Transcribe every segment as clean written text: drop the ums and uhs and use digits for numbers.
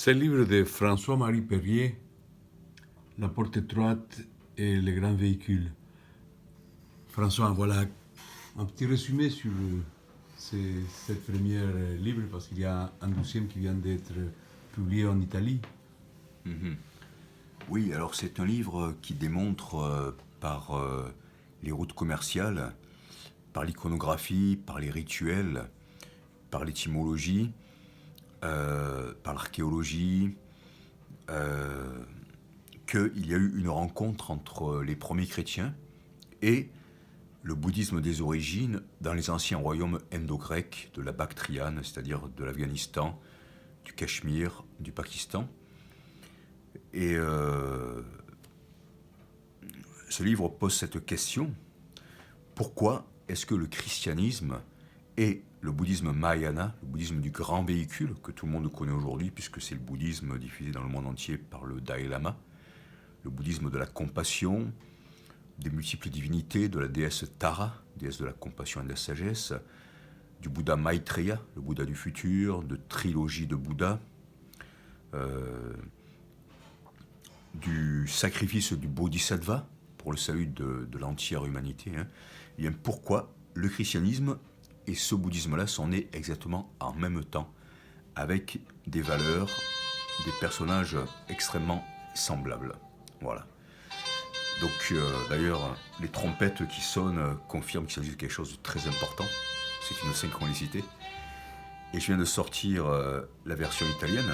C'est le livre de François-Marie Perrier, La porte étroite et les grands véhicules. François, voilà un petit résumé sur cette première livre, parce qu'il y a un deuxième qui vient d'être publié en Italie. Mhm. Oui, alors c'est un livre qui démontre par les routes commerciales, par l'iconographie, par les rituels, par l'étymologie, par l'archéologie, qu'il y a eu une rencontre entre les premiers chrétiens et le bouddhisme des origines dans les anciens royaumes indo-grecs de la Bactriane, c'est-à-dire de l'Afghanistan, du Cachemire, du Pakistan. Et ce livre pose cette question: pourquoi est-ce que le christianisme et le bouddhisme Mahayana, le bouddhisme du grand véhicule, que tout le monde connaît aujourd'hui, puisque c'est le bouddhisme diffusé dans le monde entier par le Dalai Lama, le bouddhisme de la compassion, des multiples divinités, de la déesse Tara, déesse de la compassion et de la sagesse, du Bouddha Maitreya, le Bouddha du futur, de trilogie de Bouddha, du sacrifice du Bodhisattva pour le salut de l'entière humanité, hein. Et bien pourquoi le christianisme et ce bouddhisme-là sont nés exactement en même temps, avec des valeurs, des personnages extrêmement semblables. Voilà. Donc d'ailleurs, les trompettes qui sonnent confirment qu'il s'agit de quelque chose de très important. C'est une synchronicité. Et je viens de sortir la version italienne,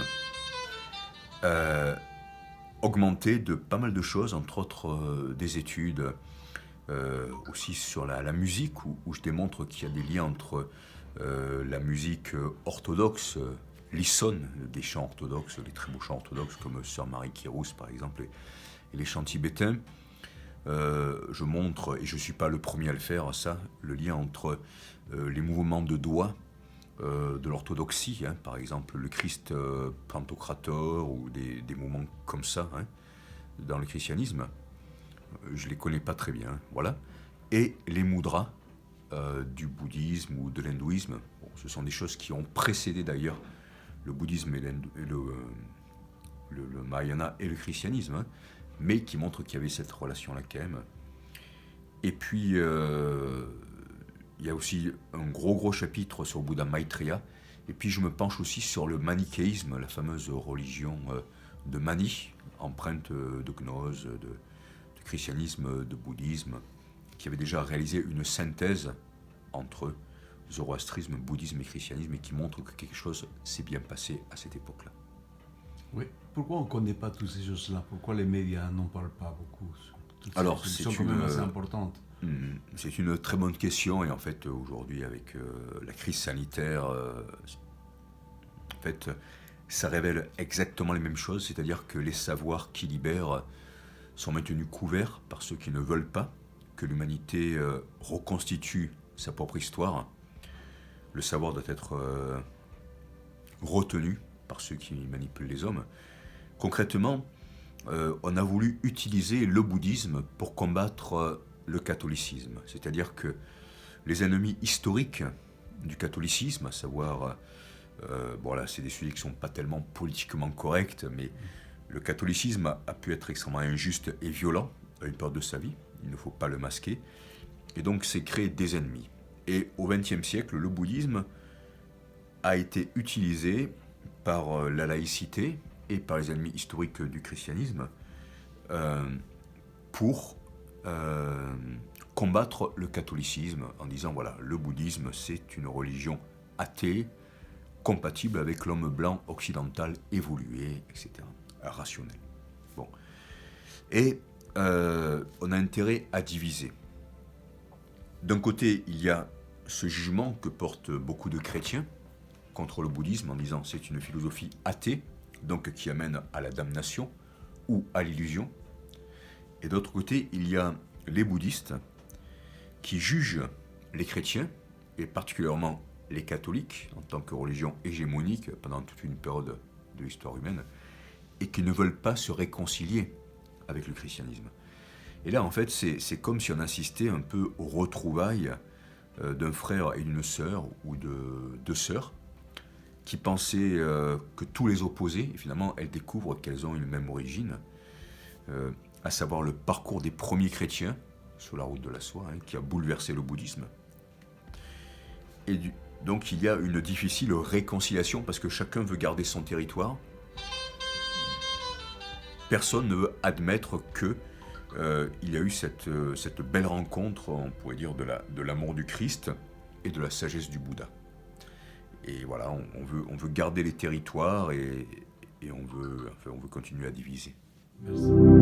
augmentée de pas mal de choses, entre autres des études, aussi sur la musique, où je démontre qu'il y a des liens entre la musique orthodoxe, lissonne, des chants orthodoxes, les très beaux chants orthodoxes, comme Sœur Marie Kérousse par exemple, et les chants tibétains. Je montre, et je ne suis pas le premier à le faire, ça, le lien entre les mouvements de doigts de l'orthodoxie, hein, par exemple le Christ Pantocrator, ou des mouvements comme ça, hein, dans le christianisme. Je ne les connais pas très bien, hein, voilà. Et les mudras du bouddhisme ou de l'hindouisme. Bon, ce sont des choses qui ont précédé d'ailleurs le bouddhisme et le Mahayana et le christianisme, hein, mais qui montrent qu'il y avait cette relation-là quand même. Et puis, il y a aussi un gros chapitre sur le Bouddha Maitreya. Et puis, je me penche aussi sur le manichéisme, la fameuse religion de Mani, empreinte de gnose, de christianisme, de bouddhisme, qui avait déjà réalisé une synthèse entre zoroastrisme, bouddhisme et christianisme, et qui montre que quelque chose s'est bien passé à cette époque-là. Oui. Pourquoi on ne connaît pas toutes ces choses-là? Pourquoi les médias n'en parlent pas beaucoup? Alors, c'est quand même assez importante. C'est une très bonne question, et en fait, aujourd'hui, avec la crise sanitaire, en fait, ça révèle exactement les mêmes choses, c'est-à-dire que les savoirs qui libèrent sont maintenus couverts par ceux qui ne veulent pas que l'humanité reconstitue sa propre histoire. Le savoir doit être retenu par ceux qui manipulent les hommes. Concrètement, on a voulu utiliser le bouddhisme pour combattre le catholicisme. C'est-à-dire que les ennemis historiques du catholicisme, à savoir, bon là c'est des sujets qui ne sont pas tellement politiquement corrects, mais le catholicisme a pu être extrêmement injuste et violent à une période de sa vie, il ne faut pas le masquer, et donc c'est créer des ennemis. Et au XXe siècle, le bouddhisme a été utilisé par la laïcité et par les ennemis historiques du christianisme pour combattre le catholicisme, en disant voilà, le bouddhisme c'est une religion athée, compatible avec l'homme blanc occidental évolué, etc., rationnel. Bon. Et on a intérêt à diviser. D'un côté, il y a ce jugement que portent beaucoup de chrétiens contre le bouddhisme, en disant c'est une philosophie athée, donc qui amène à la damnation ou à l'illusion. Et d'autre côté, il y a les bouddhistes qui jugent les chrétiens, et particulièrement les catholiques, en tant que religion hégémonique pendant toute une période de l'histoire humaine, et qui ne veulent pas se réconcilier avec le christianisme. Et là, en fait, c'est comme si on assistait un peu aux retrouvailles d'un frère et d'une sœur, ou de deux sœurs, qui pensaient que tout les opposait, et finalement elles découvrent qu'elles ont une même origine, à savoir le parcours des premiers chrétiens sur la route de la soie, qui a bouleversé le bouddhisme. Et donc il y a une difficile réconciliation parce que chacun veut garder son territoire. Personne ne veut admettre que il y a eu cette belle rencontre, on pourrait dire, de l'amour du Christ et de la sagesse du Bouddha. Et voilà, on veut garder les territoires et on veut continuer à diviser. Merci.